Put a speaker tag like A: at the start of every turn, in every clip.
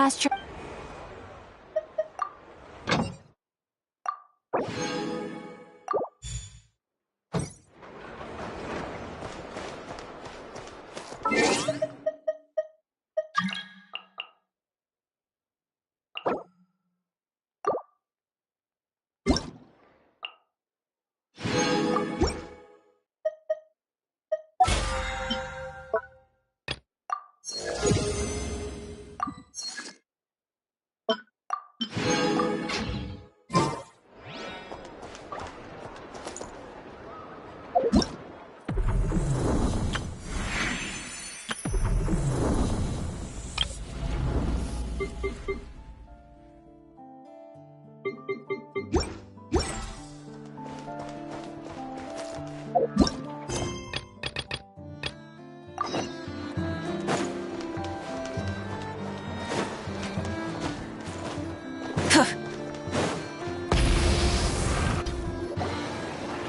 A: pasture.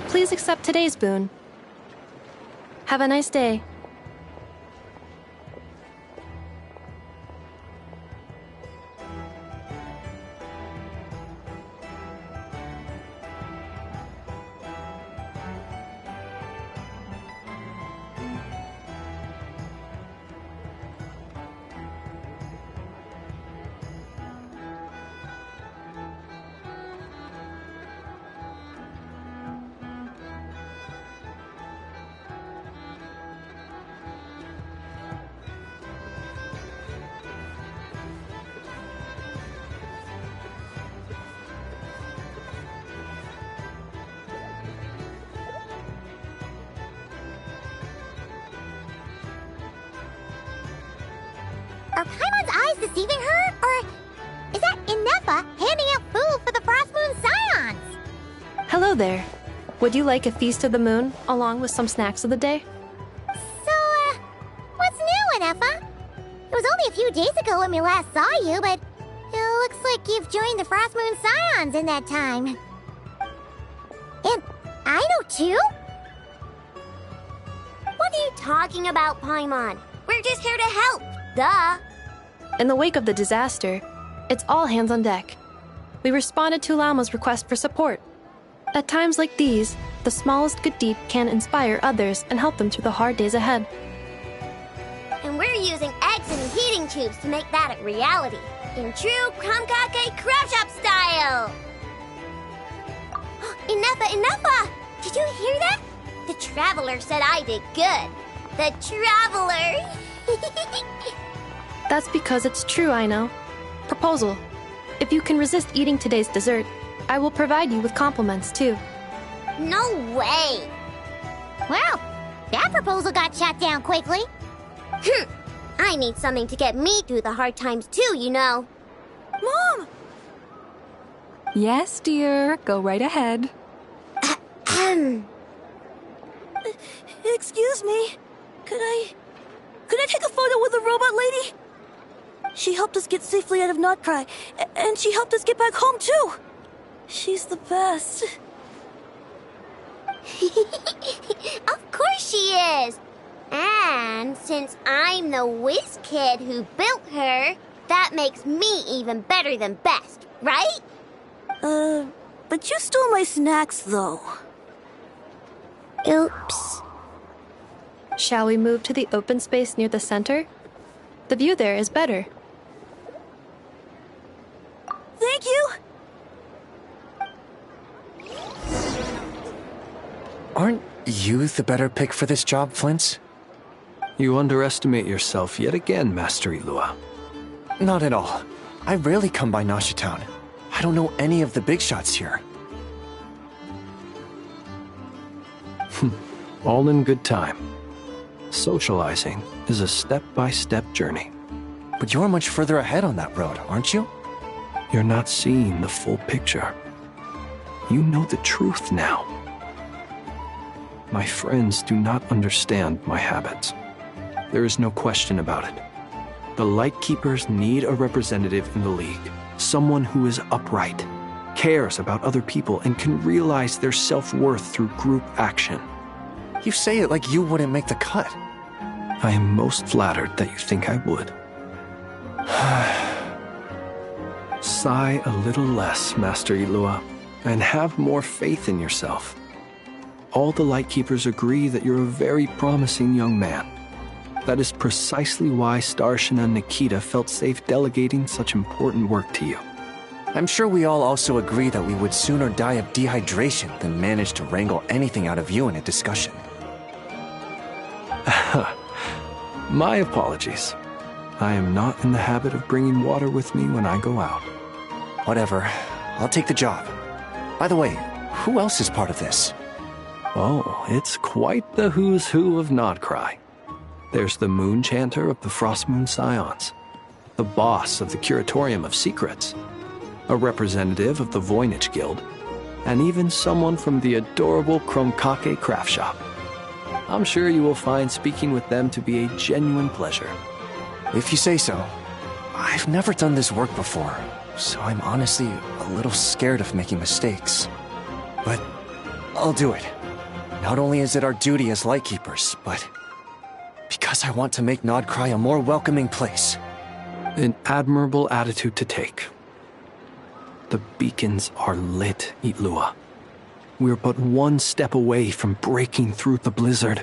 A: Please accept today's boon. Have a nice day.
B: Are Paimon's eyes deceiving her? Or is that Inefa handing out food for the Frost Moon Scions?
A: Hello there. Would you like a feast of the moon, along with some snacks of the day?
B: So, what's new, Inefa? It was only a few days ago when we last saw you, but it looks like you've joined the Frost Moon Scions in that time. And I know too?
C: What are you talking about, Paimon? We're just here to help. Duh.
A: In the wake of the disaster, it's all hands on deck. We responded to Lama's request for support. At times like these, the smallest good deed can inspire others and help them through the hard days ahead.
C: And we're using eggs and heating tubes to make that a reality. In true Krumkake Crab Shop style! Inefa! Did you hear that? The Traveler said I did good. The Traveler!
A: That's because it's true, I know. Proposal. If you can resist eating today's dessert, I will provide you with compliments, too.
C: No way!
B: Well, that proposal got shot down quickly.
C: I need something to get me through the hard times, too, you know.
D: Mom! Yes, dear. Go right ahead. Excuse me. Could I take a photo with the robot lady? She helped us get safely out of Notcry, and she helped us get back home, too. She's the best.
C: Of course she is! And since I'm the whiz kid who built her, that makes me even better than best, right?
D: But you stole my snacks, though.
C: Oops.
A: Shall we move to the open space near the center? The view there is better.
D: Thank you!
E: Aren't you the better pick for this job, Flintz?
F: You underestimate yourself yet again, Master Ilua.
E: Not at all. I rarely come by Nashi Town. I don't know any of the big shots here.
F: All in good time. Socializing is a step-by-step journey.
E: But you're much further ahead on that road, aren't you?
F: You're not seeing the full picture. You know the truth now. My friends do not understand my habits. There is no question about it. The Lightkeepers need a representative in the League. Someone who is upright, cares about other people, and can realize their self-worth through group action.
E: You say it like you wouldn't make the cut.
F: I am most flattered that you think I would. Sigh a little less, Master Ilua, and have more faith in yourself. All the Lightkeepers agree that you're a very promising young man. That is precisely why Starshina and Nikita felt safe delegating such important work to you.
E: I'm sure we all also agree that we would sooner die of dehydration than manage to wrangle anything out of you in a discussion.
F: My apologies. I am not in the habit of bringing water with me when I go out.
E: Whatever. I'll take the job. By the way, who else is part of this?
F: Oh, it's quite the who's who of Nodcry. There's the Moon Chanter of the Frostmoon Scions, the boss of the Curatorium of Secrets, a representative of the Voynich Guild, and even someone from the adorable Chromkake craft shop. I'm sure you will find speaking with them to be a genuine pleasure.
E: If you say so. I've never done this work before, so I'm honestly a little scared of making mistakes. But I'll do it. Not only is it our duty as Lightkeepers, but because I want to make Nodcry a more welcoming place.
F: An admirable attitude to take. The beacons are lit, Ilua. We're but one step away from breaking through the blizzard.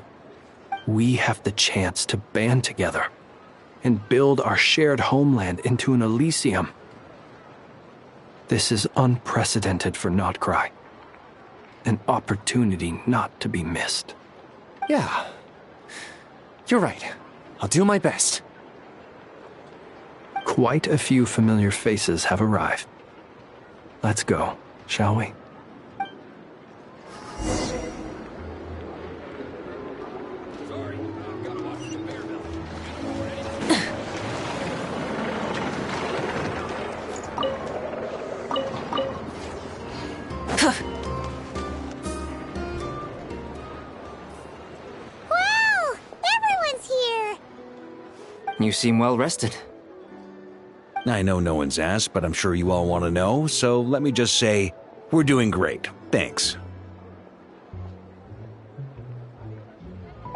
F: We have the chance to band together and build our shared homeland into an Elysium. This is unprecedented for Nodcry. An opportunity not to be missed.
E: Yeah. You're right. I'll do my best.
F: Quite a few familiar faces have arrived. Let's go, shall we?
G: You seem well rested.
H: I know no one's asked, but I'm sure you all want to know, so let me just say, we're doing great. Thanks.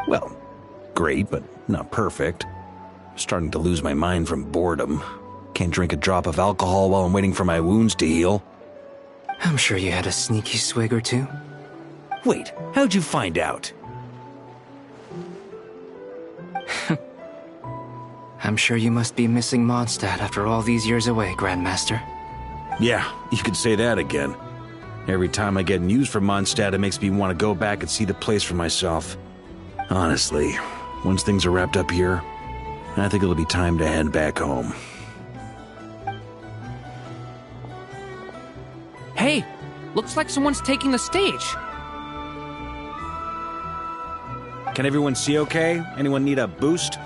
H: Well, great, but not perfect. Starting to lose my mind from boredom. Can't drink a drop of alcohol while I'm waiting for my wounds to heal.
G: I'm sure you had a sneaky swig or two.
H: Wait, how'd you find out?
G: I'm sure you must be missing Mondstadt after all these years away, Grandmaster.
H: Yeah, you could say that again. Every time I get news from Mondstadt, it makes me want to go back and see the place for myself. Honestly, once things are wrapped up here, I think it'll be time to head back home.
I: Hey, looks like someone's taking the stage.
H: Can everyone see okay? Anyone need a boost?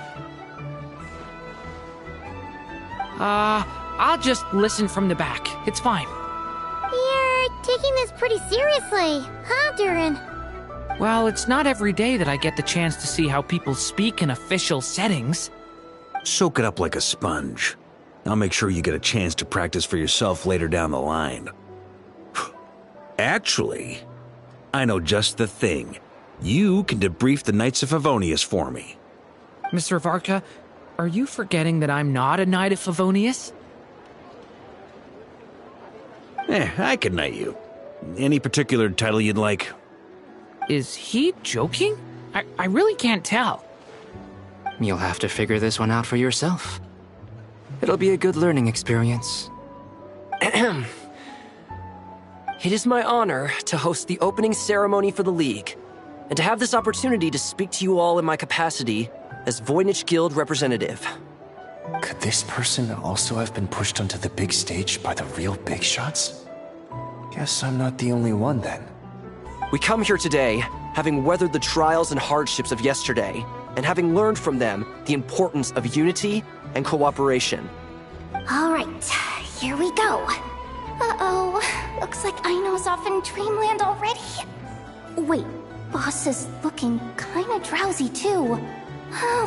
I: I'll just listen from the back. It's fine.
B: You're taking this pretty seriously, huh, Durin?
I: Well, it's not every day that I get the chance to see how people speak in official settings.
H: Soak it up like a sponge. I'll make sure you get a chance to practice for yourself later down the line. Actually, I know just the thing. You can debrief the Knights of Favonius for me.
I: Mr. Varka, are you forgetting that I'm not a Knight of Favonius?
H: I can knight you. Any particular title you'd like?
I: Is he joking? I really can't tell.
G: You'll have to figure this one out for yourself. It'll be a good learning experience. It is my honor to host the opening ceremony for the League, and to have this opportunity to speak to you all in my capacity as Voynich Guild representative.
E: Could this person also have been pushed onto the big stage by the real big shots? Guess I'm not the only one then.
G: We come here today, having weathered the trials and hardships of yesterday, and having learned from them the importance of unity and cooperation.
B: All right, here we go. Uh-oh, looks like Aino's off in Dreamland already. Wait, Boss is looking kinda drowsy too.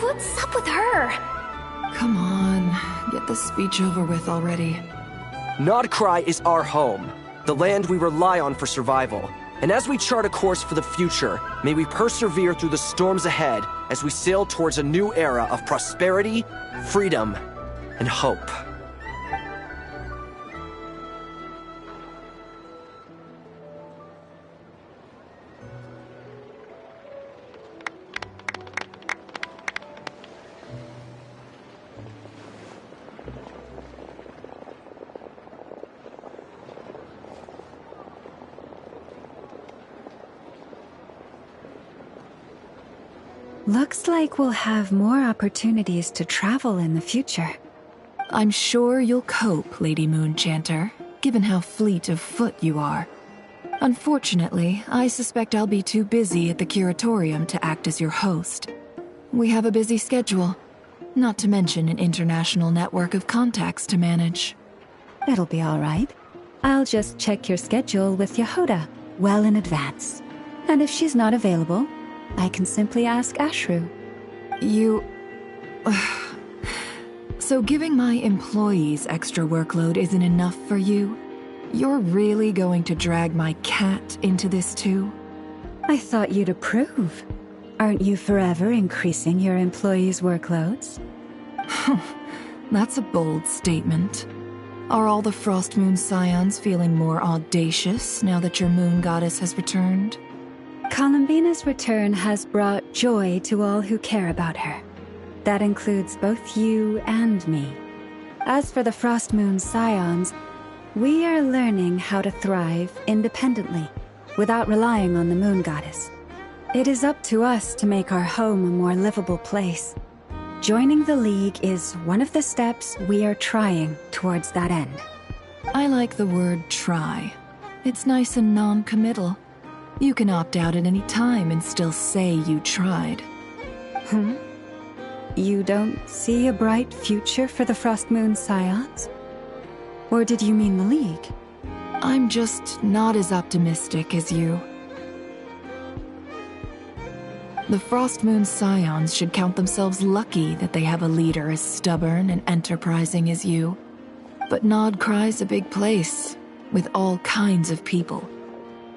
B: What's up with her?
J: Come on, get this speech over with already.
G: Nodcry is our home, the land we rely on for survival. And as we chart a course for the future, may we persevere through the storms ahead as we sail towards a new era of prosperity, freedom, and hope.
K: Looks like we'll have more opportunities to travel in the future.
J: I'm sure you'll cope, Lady Moonchanter, given how fleet of foot you are. Unfortunately, I suspect I'll be too busy at the Curatorium to act as your host. We have a busy schedule, not to mention an international network of contacts to manage.
K: It'll be all right. I'll just check your schedule with Yehoda well in advance. And if she's not available, I can simply ask Ashru.
J: You... So giving my employees extra workload isn't enough for you? You're really going to drag my cat into this too?
K: I thought you'd approve. Aren't you forever increasing your employees' workloads?
J: That's a bold statement. Are all the Frostmoon Scions feeling more audacious now that your moon goddess has returned?
K: Columbina's return has brought joy to all who care about her. That includes both you and me. As for the Frostmoon Scions, we are learning how to thrive independently, without relying on the moon goddess. It is up to us to make our home a more livable place. Joining the League is one of the steps we are trying towards that end.
J: I like the word try. It's nice and non-committal. You can opt out at any time and still say you tried.
K: You don't see a bright future for the Frostmoon Scions? Or did you mean the League?
J: I'm just not as optimistic as you. The Frostmoon Scions should count themselves lucky that they have a leader as stubborn and enterprising as you. But Nodcry's a big place, with all kinds of people.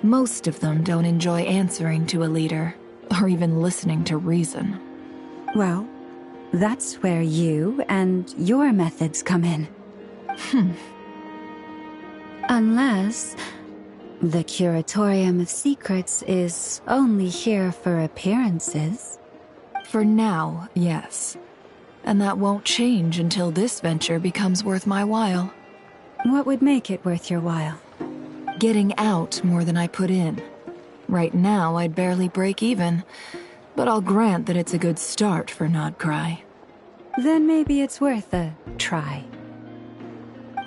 J: Most of them don't enjoy answering to a leader, or even listening to reason.
K: Well, that's where you and your methods come in. Unless the Curatorium of Secrets is only here for appearances.
J: For now, yes. And that won't change until this venture becomes worth my while.
K: What would make it worth your while?
J: Getting out more than I put in. Right now, I'd barely break even, but I'll grant that it's a good start for Nodcry.
K: Then maybe it's worth a try.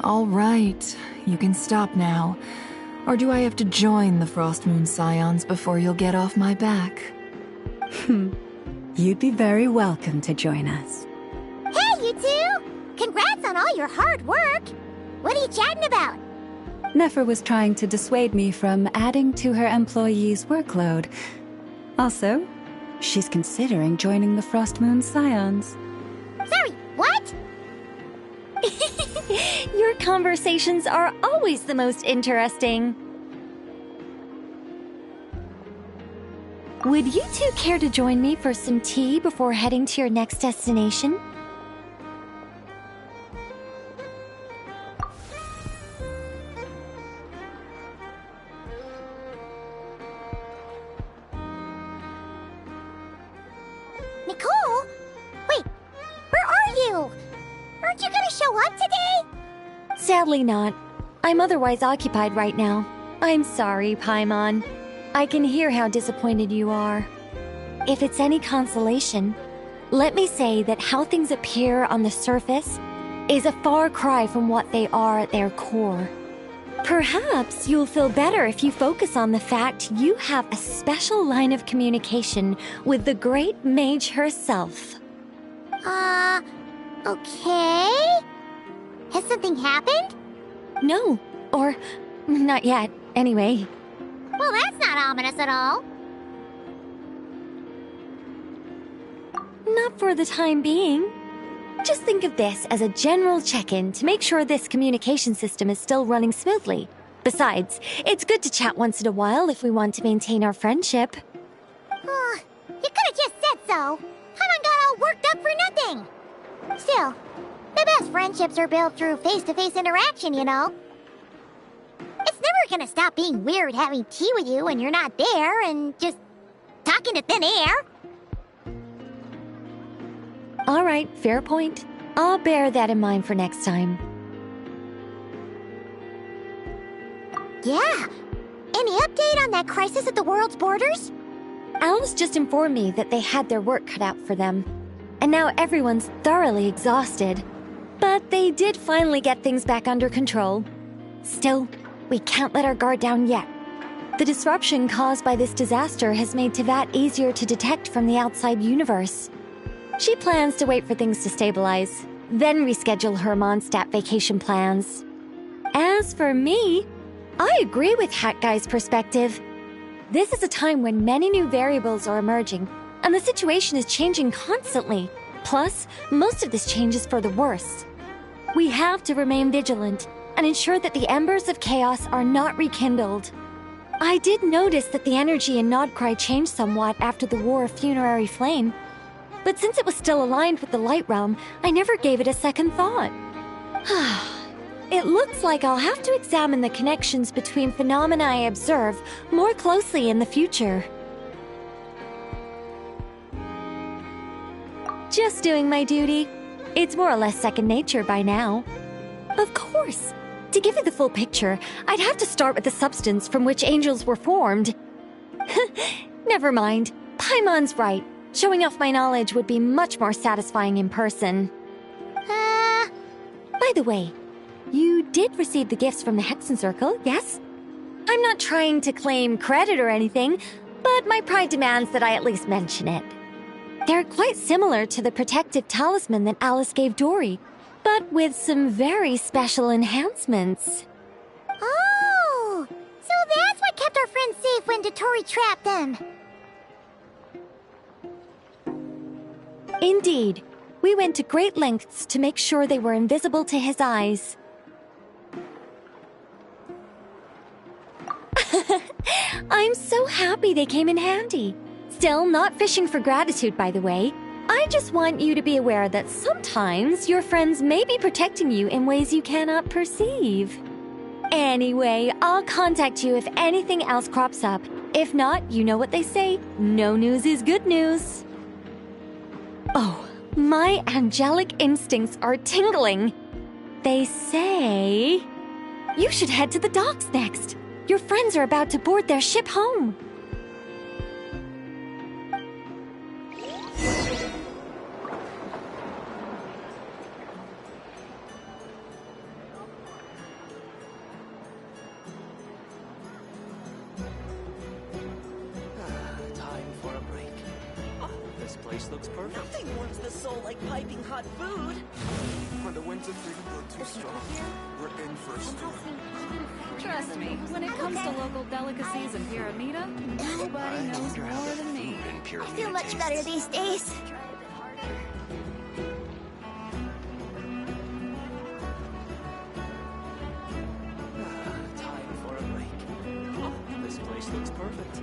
J: All right, you can stop now. Or do I have to join the Frostmoon Scions before you'll get off my back?
K: You'd be very welcome to join us.
B: Hey, you two! Congrats on all your hard work! What are you chatting about?
K: Nefer was trying to dissuade me from adding to her employees' workload. Also, she's considering joining the Frostmoon Scions.
B: Sorry, what?
L: Your conversations are always the most interesting. Would you two care to join me for some tea before heading to your next destination?
B: Nicole? Wait, where are you? Aren't you gonna show up today?
L: Sadly not. I'm otherwise occupied right now. I'm sorry, Paimon. I can hear how disappointed you are. If it's any consolation, let me say that how things appear on the surface is a far cry from what they are at their core. Perhaps you'll feel better if you focus on the fact you have a special line of communication with the great mage herself.
B: Okay? Has something happened?
L: No, or not yet, anyway.
B: Well, that's not ominous at all.
L: Not for the time being. Just think of this as a general check-in to make sure this communication system is still running smoothly. Besides, it's good to chat once in a while if we want to maintain our friendship.
B: You could have just said so. Paimon got all worked up for nothing. Still, the best friendships are built through face-to-face interaction, you know. It's never gonna stop being weird having tea with you when you're not there and just talking to thin air.
L: All right, fair point. I'll bear that in mind for next time.
B: Yeah. Any update on that crisis at the world's borders?
L: Alice just informed me that they had their work cut out for them. And now everyone's thoroughly exhausted. But they did finally get things back under control. Still, we can't let our guard down yet. The disruption caused by this disaster has made Teyvat easier to detect from the outside universe. She plans to wait for things to stabilize, then reschedule her Mondstadt vacation plans. As for me, I agree with Hat Guy's perspective. This is a time when many new variables are emerging, and the situation is changing constantly. Plus, most of this change is for the worse. We have to remain vigilant and ensure that the embers of chaos are not rekindled. I did notice that the energy in Nodcry changed somewhat after the War of Funerary Flame, but since it was still aligned with the Light Realm, I never gave it a second thought. It looks like I'll have to examine the connections between phenomena I observe more closely in the future. Just doing my duty. It's more or less second nature by now. Of course. To give you the full picture, I'd have to start with the substance from which angels were formed. Never mind. Paimon's right. Showing off my knowledge would be much more satisfying in person. By the way, you did receive the gifts from the Hexen Circle, yes? I'm not trying to claim credit or anything, but my pride demands that I at least mention it. They're quite similar to the protective talisman that Alice gave Dory, but with some very special enhancements.
B: Oh! So that's what kept our friends safe when Dotori trapped them.
L: Indeed. We went to great lengths to make sure they were invisible to his eyes. I'm so happy they came in handy. Still, not fishing for gratitude, by the way. I just want you to be aware that sometimes your friends may be protecting you in ways you cannot perceive. Anyway, I'll contact you if anything else crops up. If not, you know what they say, no news is good news. Oh, my angelic instincts are tingling. They say you should head to the docks next. Your friends are about to board their ship home.
M: This looks perfect. Nothing warms the soul like piping hot food.
N: When the winds of freedom blow too strong, we're in for a storm.
O: Trust me, when it comes to local delicacies in Pyramida, nobody knows more than me.
B: I feel much better these days.
M: Time for a break. This place looks perfect.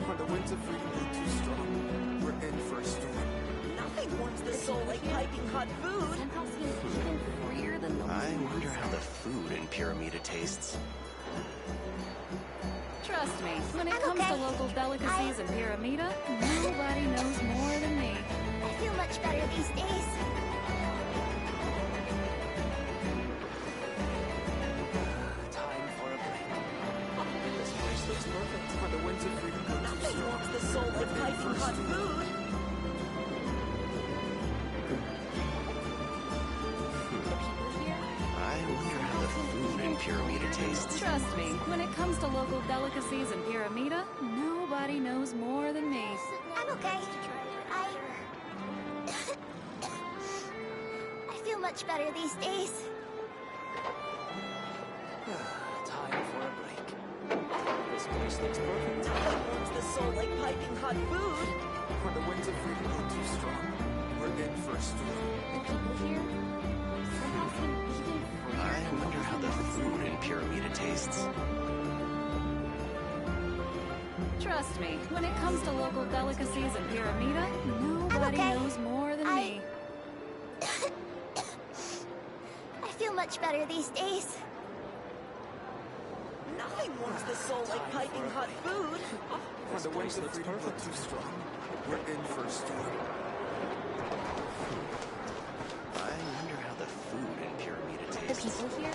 N: When the winds of freedom blow too strong, we're in for a storm.
M: Nothing warms the soul like piping hot food.
P: I wonder how the food in Pyramida tastes.
O: Trust me, when it comes to local delicacies in Pyramida, nobody knows more than me.
B: I feel much better these days.
M: Time for a break. This place looks perfect.
N: When the winds of freedom blow too
M: Nothing
N: strong,
M: warms the soul like piping hot food.
P: I wonder how the food in Pyramida tastes.
O: Trust me, when it comes to local delicacies in Pyramida, nobody knows more than me.
B: I'm okay. I feel much better these days.
M: Time for a break. This place looks perfect. Nothing warms the soul like piping hot food.
N: when the winds of freedom blow too strong, we're in for a storm.
P: I wonder how the food in Pyramida tastes.
O: Trust me, when it comes to local delicacies in Pyramida, nobody knows more than me.
B: I feel much better these days.
M: Nothing warms the soul like piping hot food.
N: When the winds of freedom blow too strong, we're in for a storm.
P: I wonder how the food in Pyramida tastes.
B: The people here?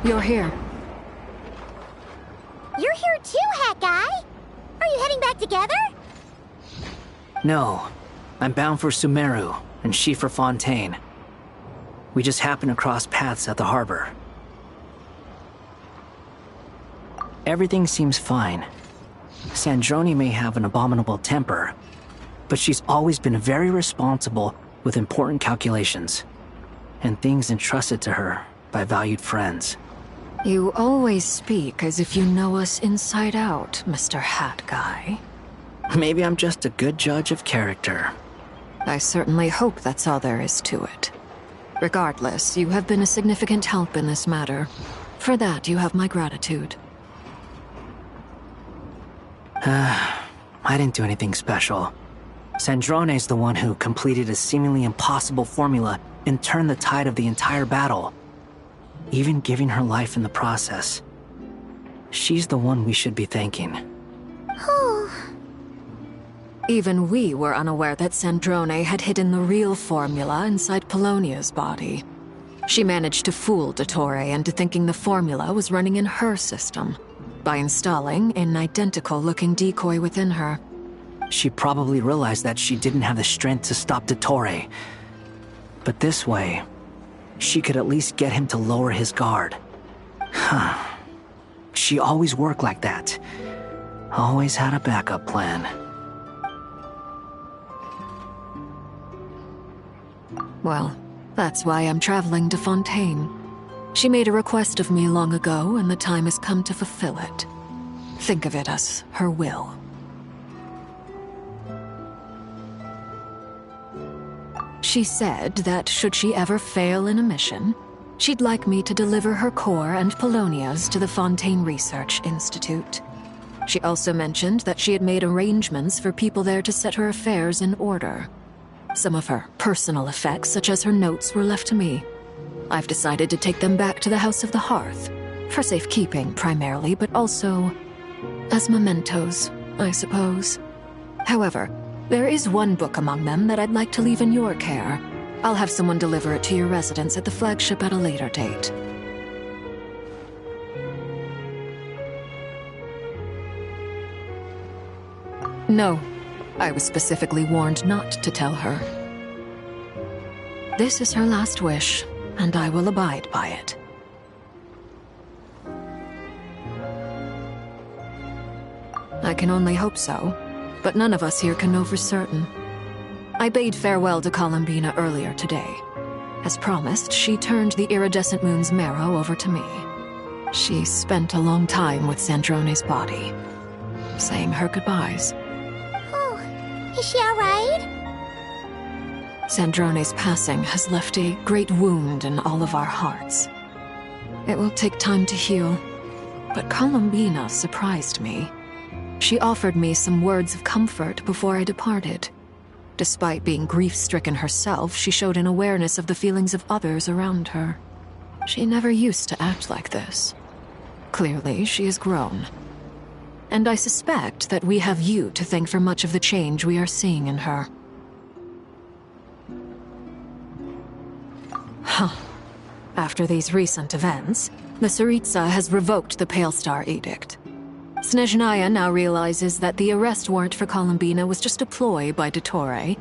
J: You're here.
B: You're here too, Hat Guy. Are you heading back together?
G: No. I'm bound for Sumeru, and she for Fontaine. We just happened to cross paths at the harbor. Everything seems fine. Sandrone may have an abominable temper, but she's always been very responsible with important calculations, and things entrusted to her by valued friends.
J: You always speak as if you know us inside out, Mr. Hat Guy.
G: Maybe I'm just a good judge of character.
J: I certainly hope that's all there is to it. Regardless, you have been a significant help in this matter. For that, you have my gratitude.
G: I didn't do anything special. Sandrone's the one who completed a seemingly impossible formula and turned the tide of the entire battle, even giving her life in the process. She's the one we should be thanking.
J: Even we were unaware that Sandrone had hidden the real formula inside Polonia's body. She managed to fool Dottore into thinking the formula was running in her system by installing an identical-looking decoy within her.
G: She probably realized that she didn't have the strength to stop Dottore. But this way, she could at least get him to lower his guard. She always worked like that. Always had a backup plan.
J: Well, that's why I'm traveling to Fontaine. She made a request of me long ago, and the time has come to fulfill it. Think of it as her will. She said that should she ever fail in a mission, she'd like me to deliver her core and Polonia's to the Fontaine Research Institute. She also mentioned that she had made arrangements for people there to set her affairs in order. Some of her personal effects, such as her notes, were left to me. I've decided to take them back to the House of the Hearth, for safekeeping primarily, but also as mementos, I suppose. However, there is one book among them that I'd like to leave in your care. I'll have someone deliver it to your residence at the flagship at a later date. No, I was specifically warned not to tell her. This is her last wish, and I will abide by it. I can only hope so, but none of us here can know for certain. I bade farewell to Columbina earlier today. As promised, she turned the iridescent moon's marrow over to me. She spent a long time with Sandrone's body, saying her goodbyes.
B: Oh, is she all right?
J: Sandrone's passing has left a great wound in all of our hearts. It will take time to heal, but Columbina surprised me. She offered me some words of comfort before I departed. Despite being grief-stricken herself, she showed an awareness of the feelings of others around her. She never used to act like this. Clearly, she has grown. And I suspect that we have you to thank for much of the change we are seeing in her. After these recent events, the Tsaritsa has revoked the Pale Star Edict. Snezhnaya now realizes that the arrest warrant for Columbina was just a ploy by Dottore,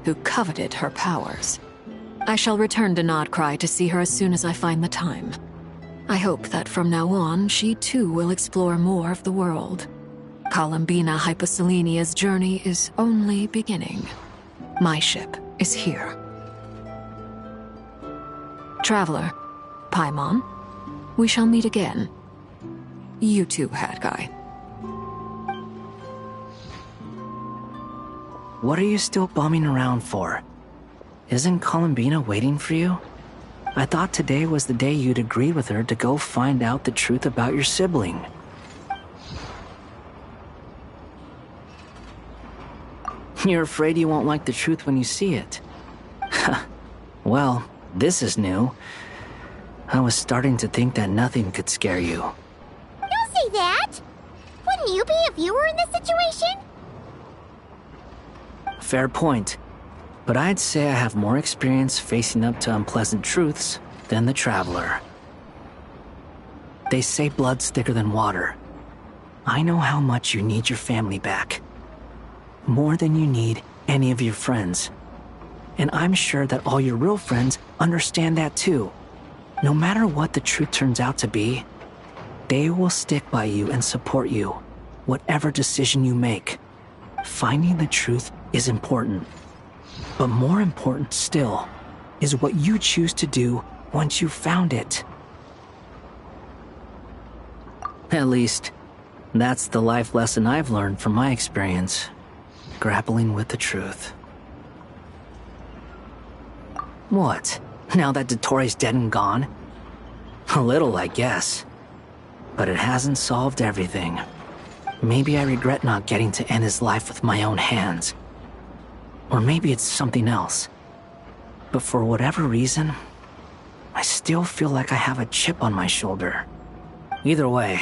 J: who coveted her powers. I shall return to Nodcry to see her as soon as I find the time. I hope that from now on, she too will explore more of the world. Columbina Hyposelenia's journey is only beginning. My ship is here. Traveler, Paimon, we shall meet again. You too, Hat Guy.
G: What are you still bumming around for? Isn't Columbina waiting for you? I thought today was the day you'd agree with her to go find out the truth about your sibling. You're afraid you won't like the truth when you see it. Well, this is new. I was starting to think that nothing could scare you.
B: Don't say that! Wouldn't you be if you were in this situation?
G: Fair point. But I'd say I have more experience facing up to unpleasant truths than the Traveler.
Q: They say blood's thicker than water. I know how much you need your family back. More than you need any of your friends. And I'm sure that all your real friends understand that too. No matter what the truth turns out to be, they will stick by you and support you, whatever decision you make. Finding the truth is important. But more important still is what you choose to do once you've found it. At least, that's the life lesson I've learned from my experience, grappling with the truth. What? Now that Dottoro's dead and gone? A little, I guess. But it hasn't solved everything. Maybe I regret not getting to end his life with my own hands. Or maybe it's something else. But for whatever reason, I still feel like I have a chip on my shoulder. Either way,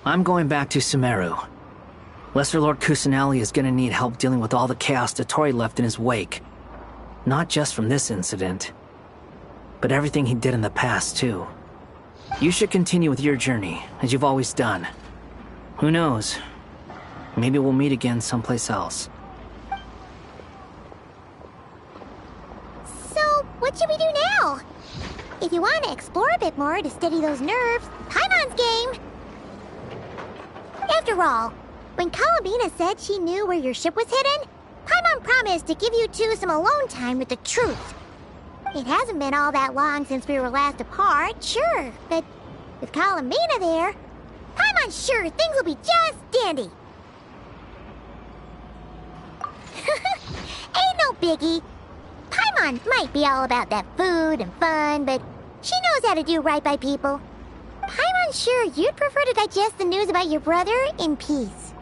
Q: I'm going back to Sumeru. Lesser Lord Kusanali is gonna need help dealing with all the chaos Dottori left in his wake. Not just from this incident, but everything he did in the past, too. You should continue with your journey, as you've always done. Who knows? Maybe we'll meet again someplace else.
B: So, what should we do now? If you want to explore a bit more to steady those nerves, Paimon's game! After all, when Kalabina said she knew where your ship was hidden, Paimon promised to give you two some alone time with the truth. It hasn't been all that long since we were last apart, sure, but with Kalabina there, Paimon's sure things will be just dandy. Ain't no biggie. Paimon might be all about that food and fun, but she knows how to do right by people. Paimon's sure you'd prefer to digest the news about your brother in peace.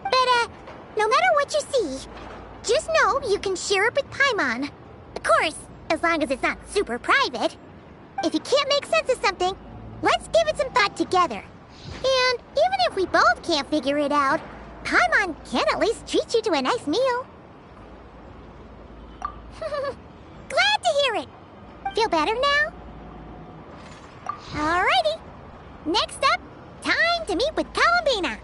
B: But, no matter what you see, just know you can share it with Paimon. Of course, as long as it's not super private. If you can't make sense of something, let's give it some thought together. And even if we both can't figure it out, Paimon can at least treat you to a nice meal. Glad to hear it. Feel better now? Alrighty. Next up, time to meet with Kalabina.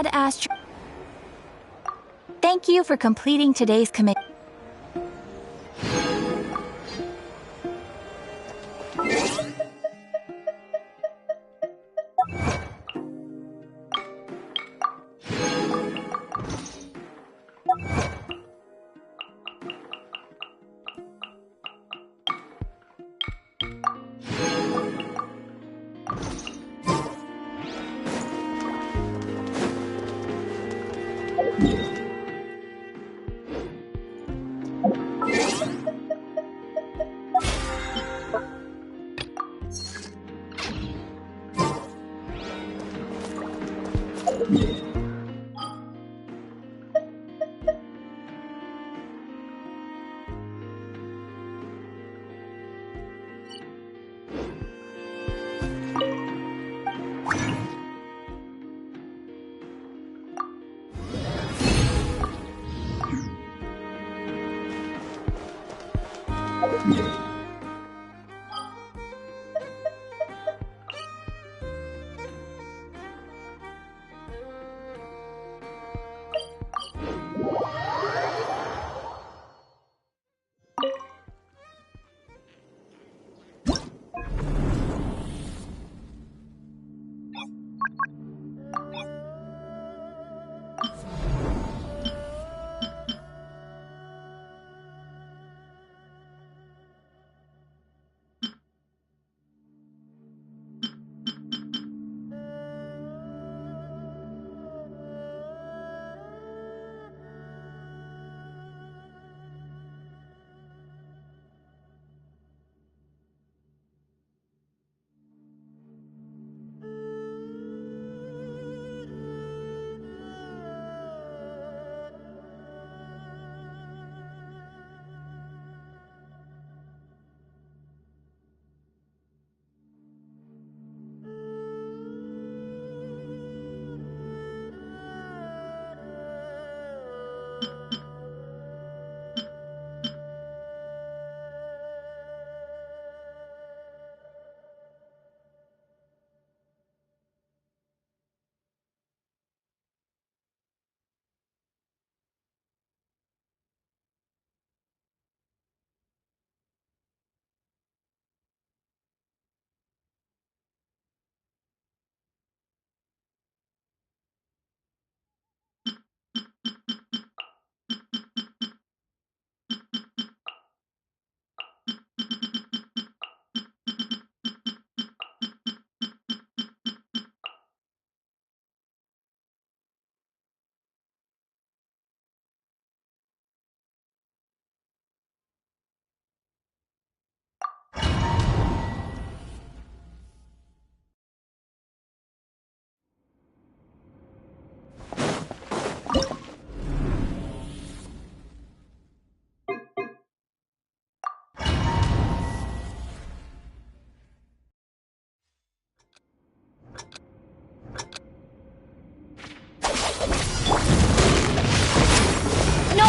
R: Ad Astra. Thank you for completing today's commission.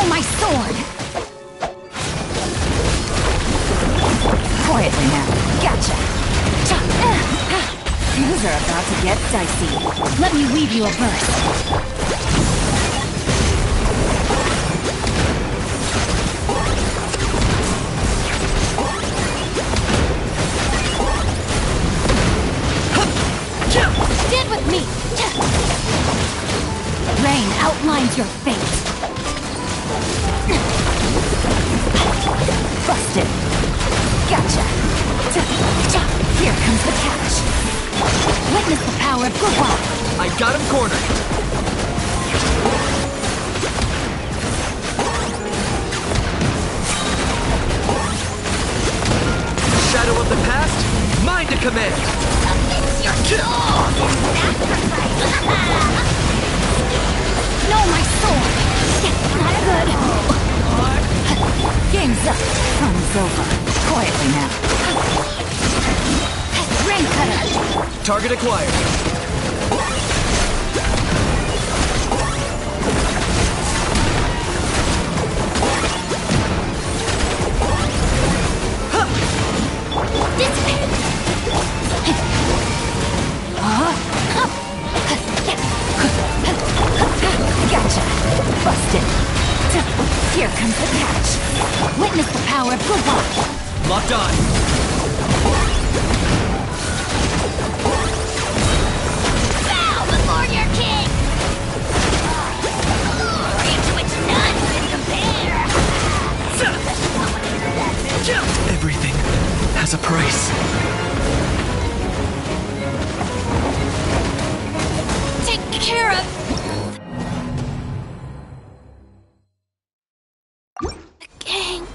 S: My sword! Quietly now. Gotcha! Things are about to get dicey. Let me weave you a verse. Stand with me! Rain outlines your fate. Busted. Gotcha. Here comes the catch. Witness the power of Guhua.
T: I got him cornered. Shadow of the past, mine to command.
S: Your No, my sword. Not good. Game's up. Fun's over. Quietly now. Rain cutter.
T: Target acquired.
S: Dissipate. comes the catch. Witness the power of good luck.
T: Locked on.
B: Bow before your king! Reach which none can compare!
T: Everything has a price.
S: Take care of the gang.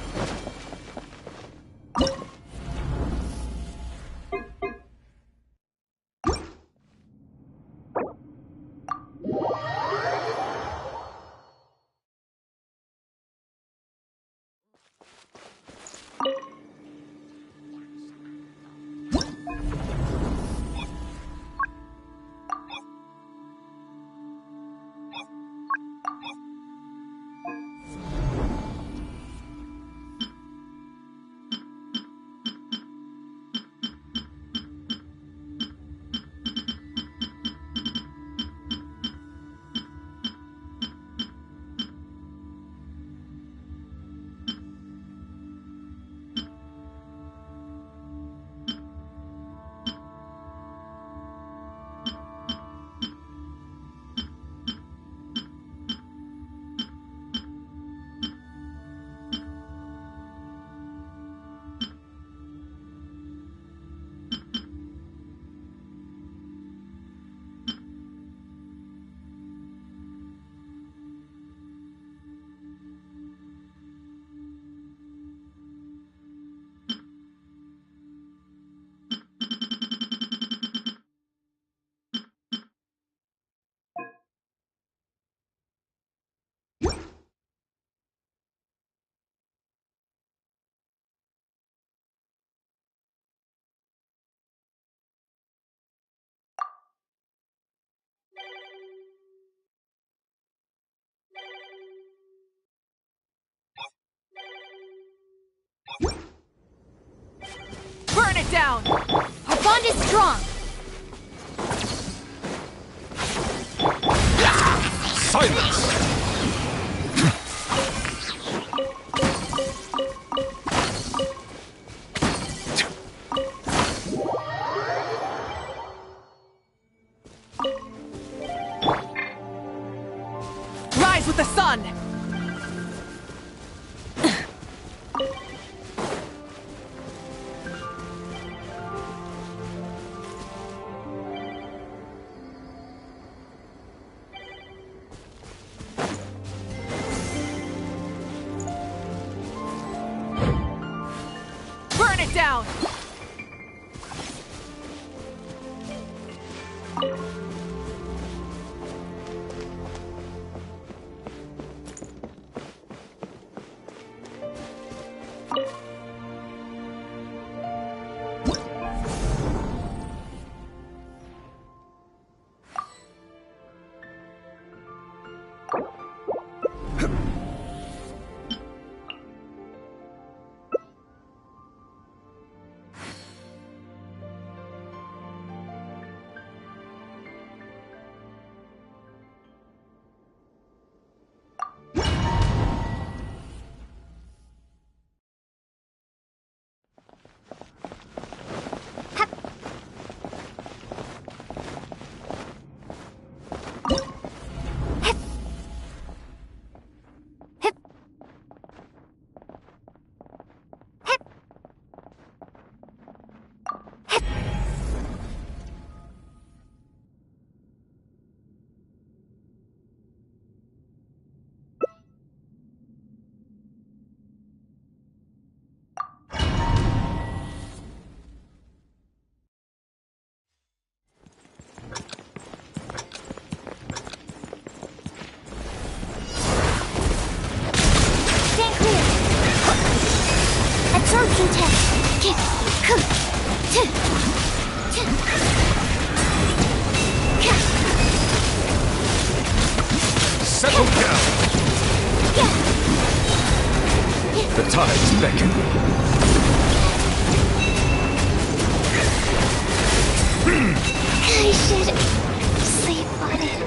O: Burn it down!
S: Our bond is strong.
H: Silence!
O: Rise with the sun! Burn it down!
B: Absorption test.
H: Settle down! The tides beckon.
B: I should sleep on it.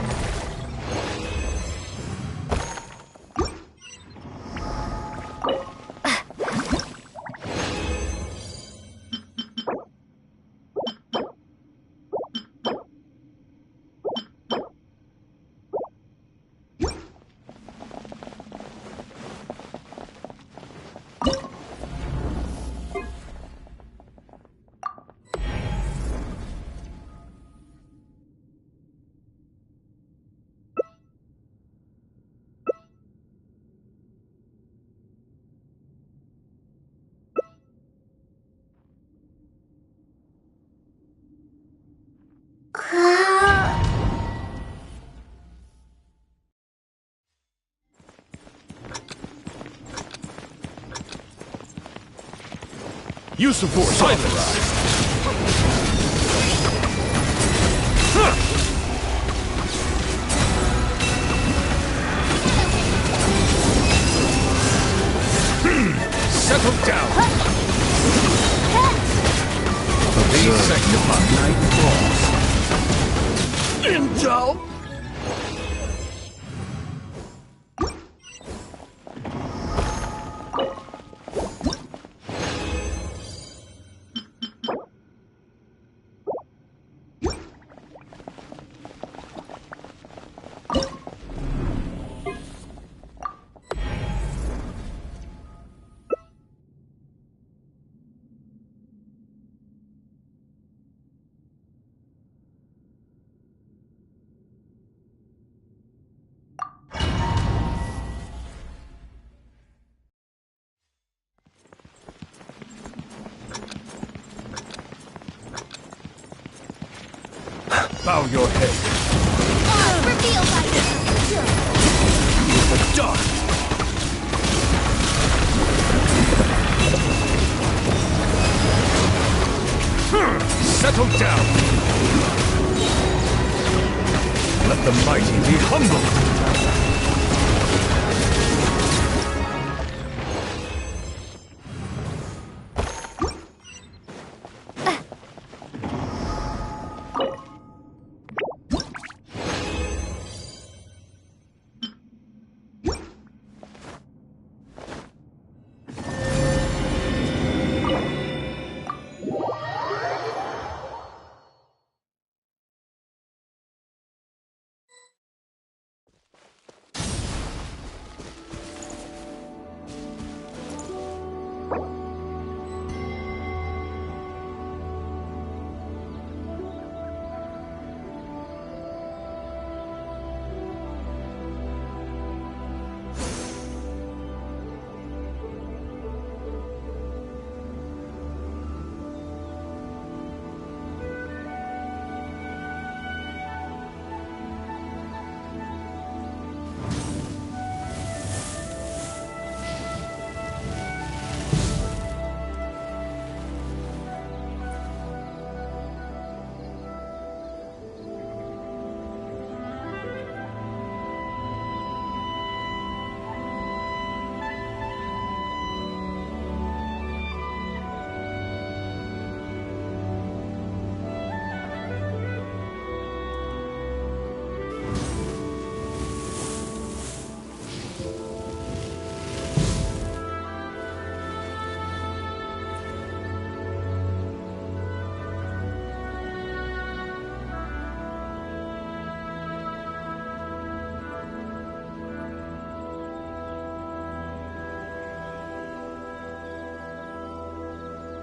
H: Use of force authorized. Settle down. Observe the night falls. Intel. Bow your head.
C: Reveal
H: The dark. Settle down. Let the mighty be humbled.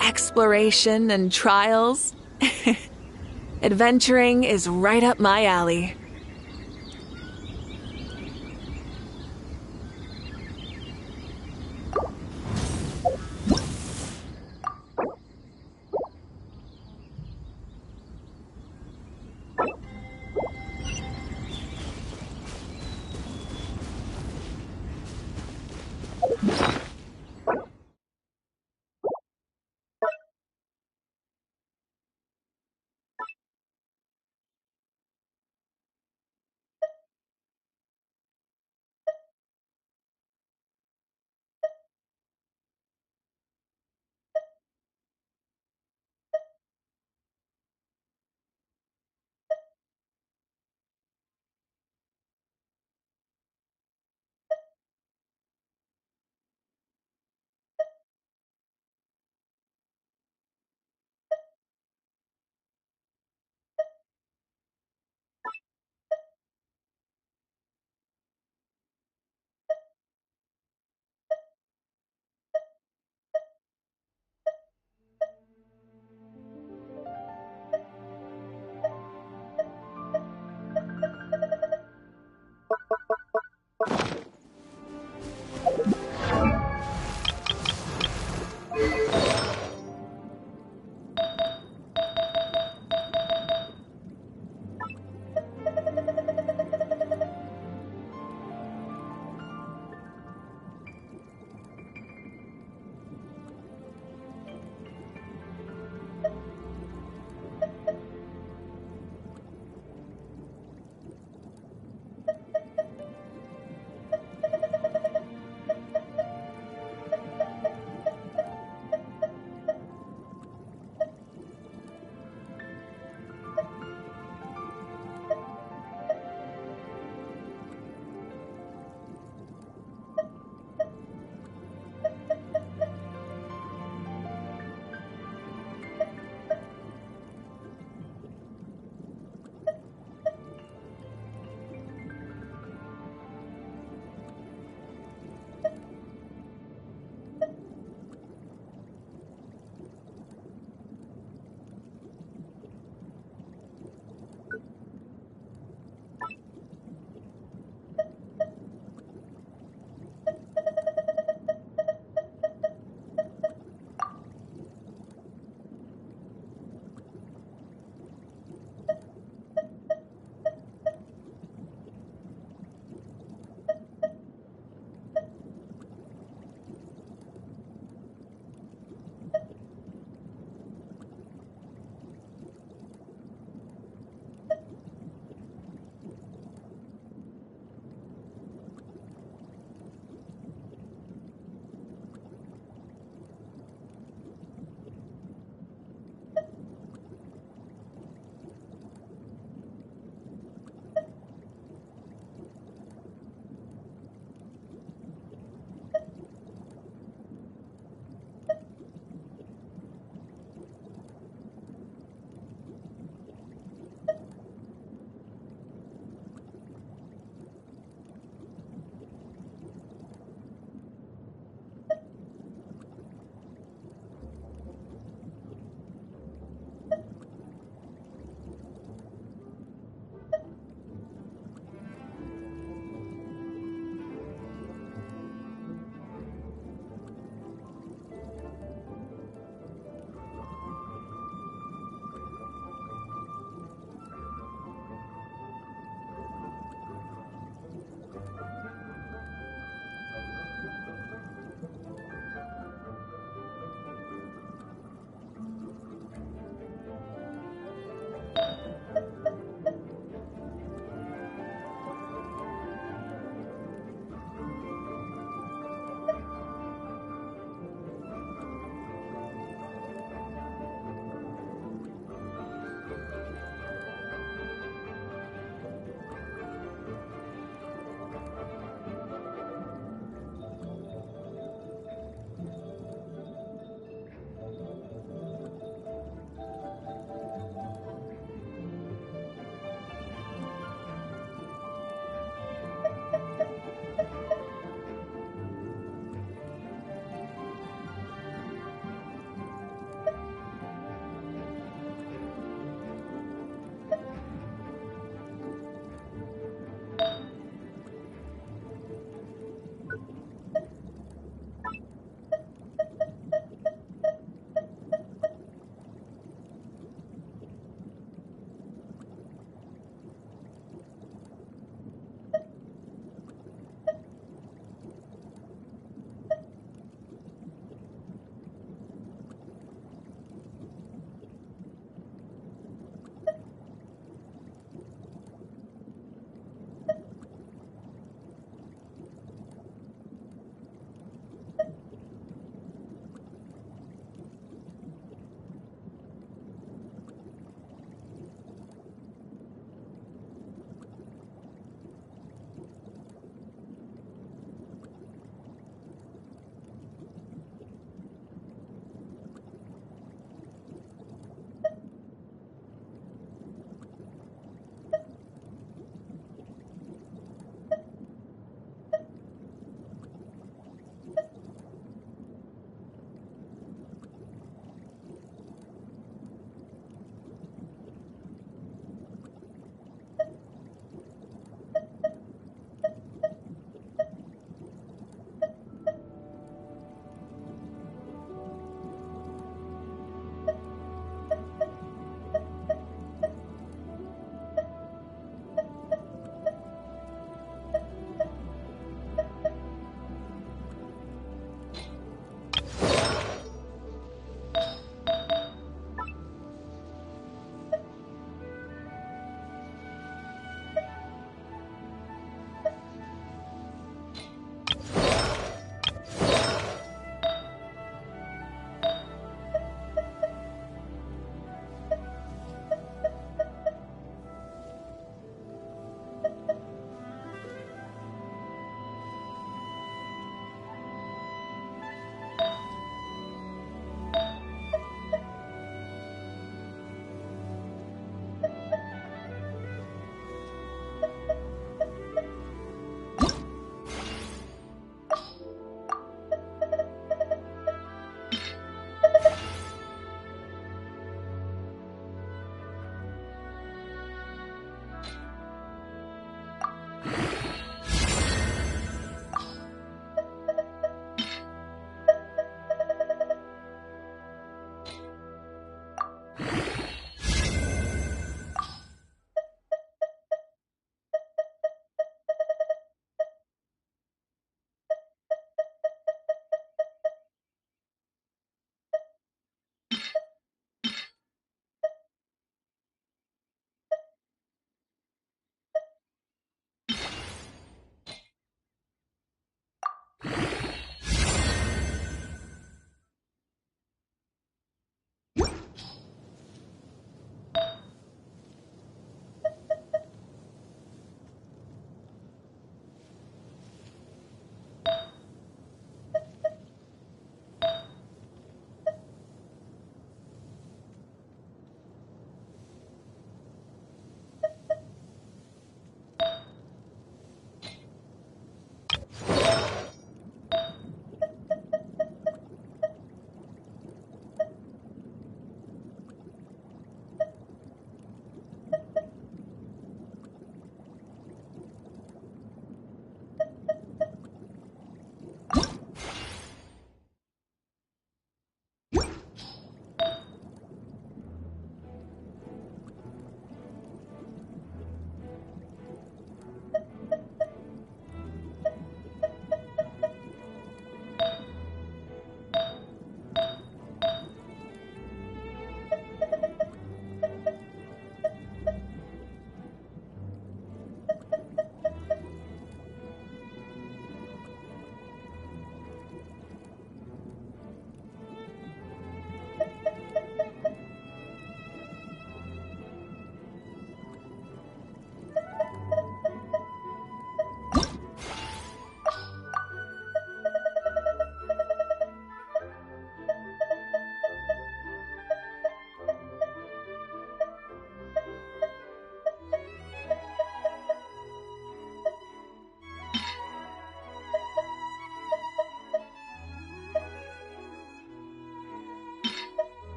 U: Exploration and trials. Adventuring is right up my alley.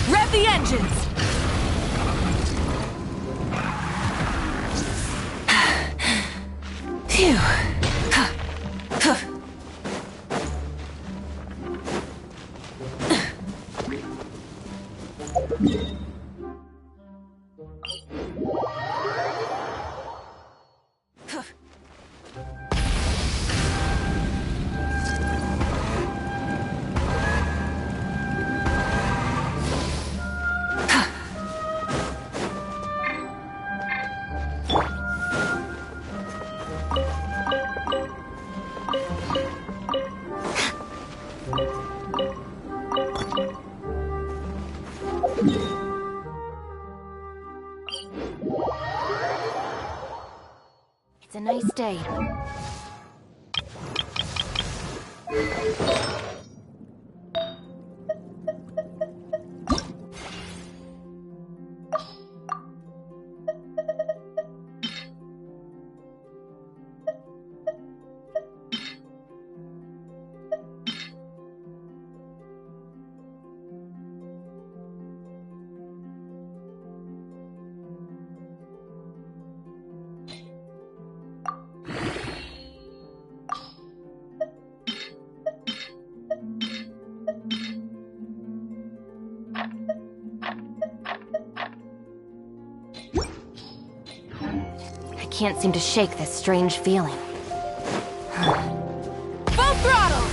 U: Rev the engines! Phew.
R: It's a nice day. I can't seem to shake this strange feeling.
U: Full throttle!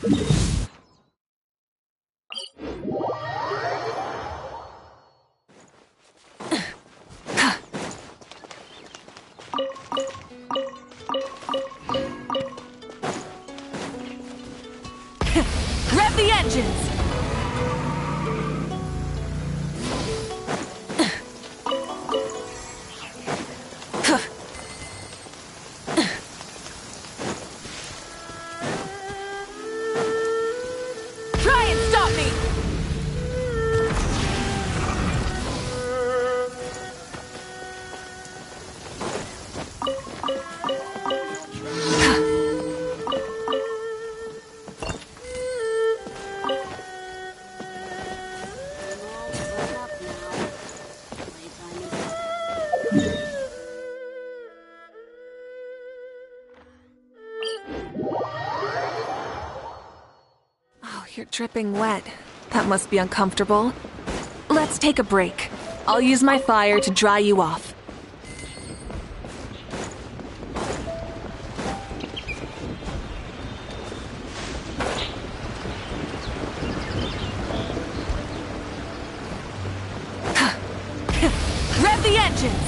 U: Rev the engines! Try and stop me! Oh, you're dripping wet. That must be uncomfortable. Let's take a break. I'll use my fire to dry you off. Rev the engines!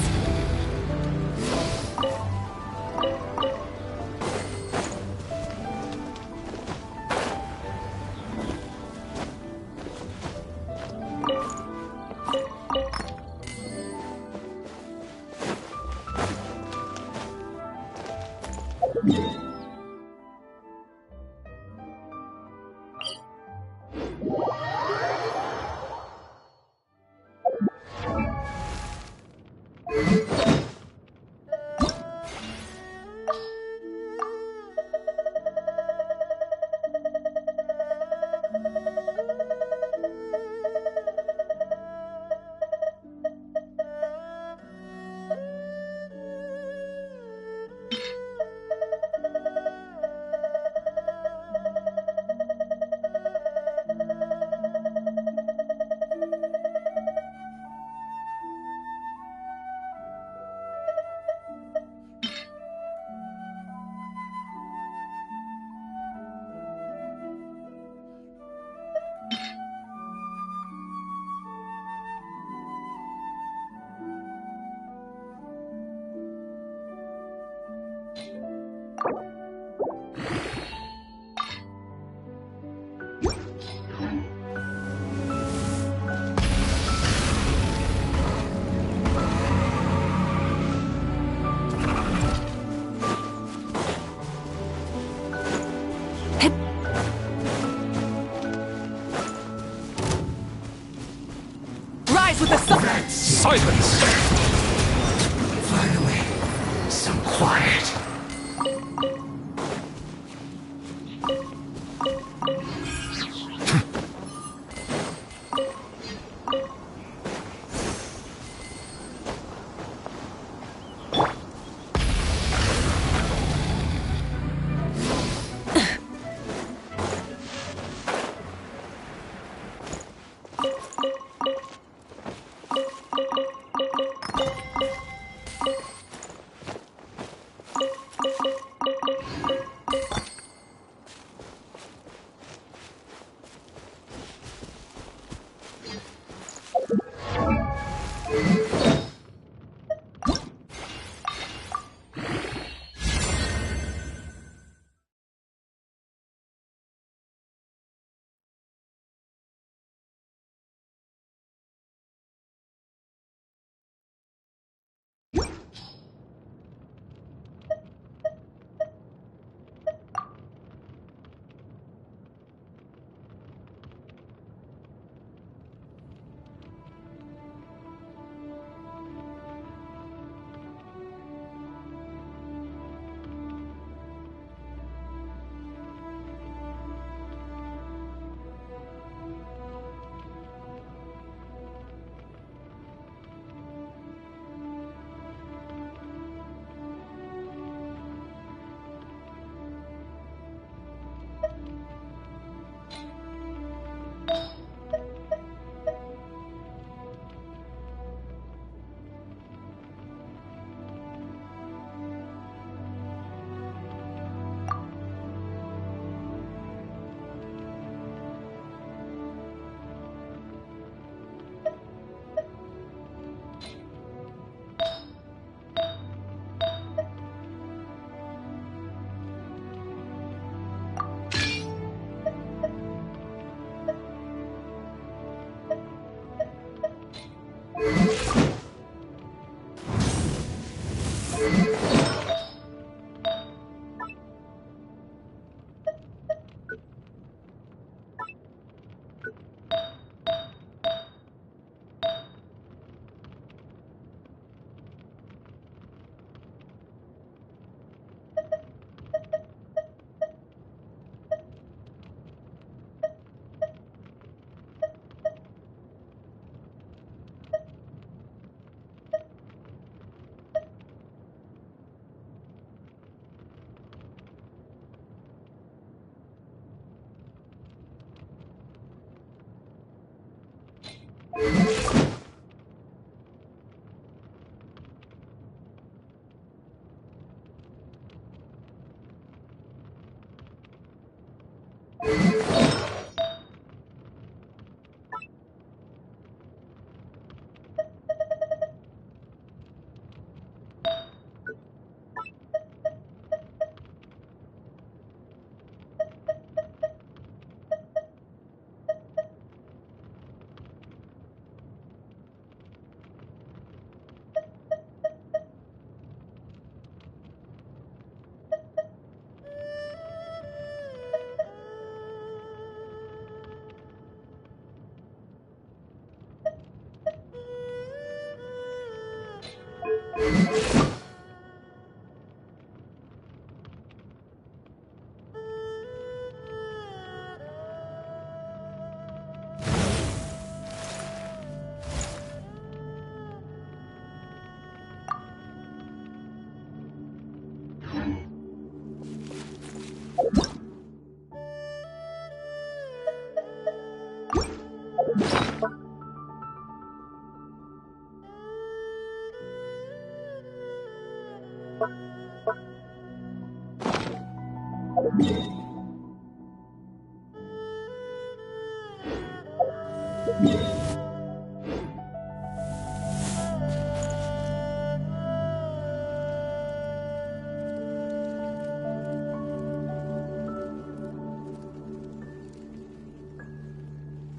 U: Rise with the sun!
A: Silence! Finally, some quiet.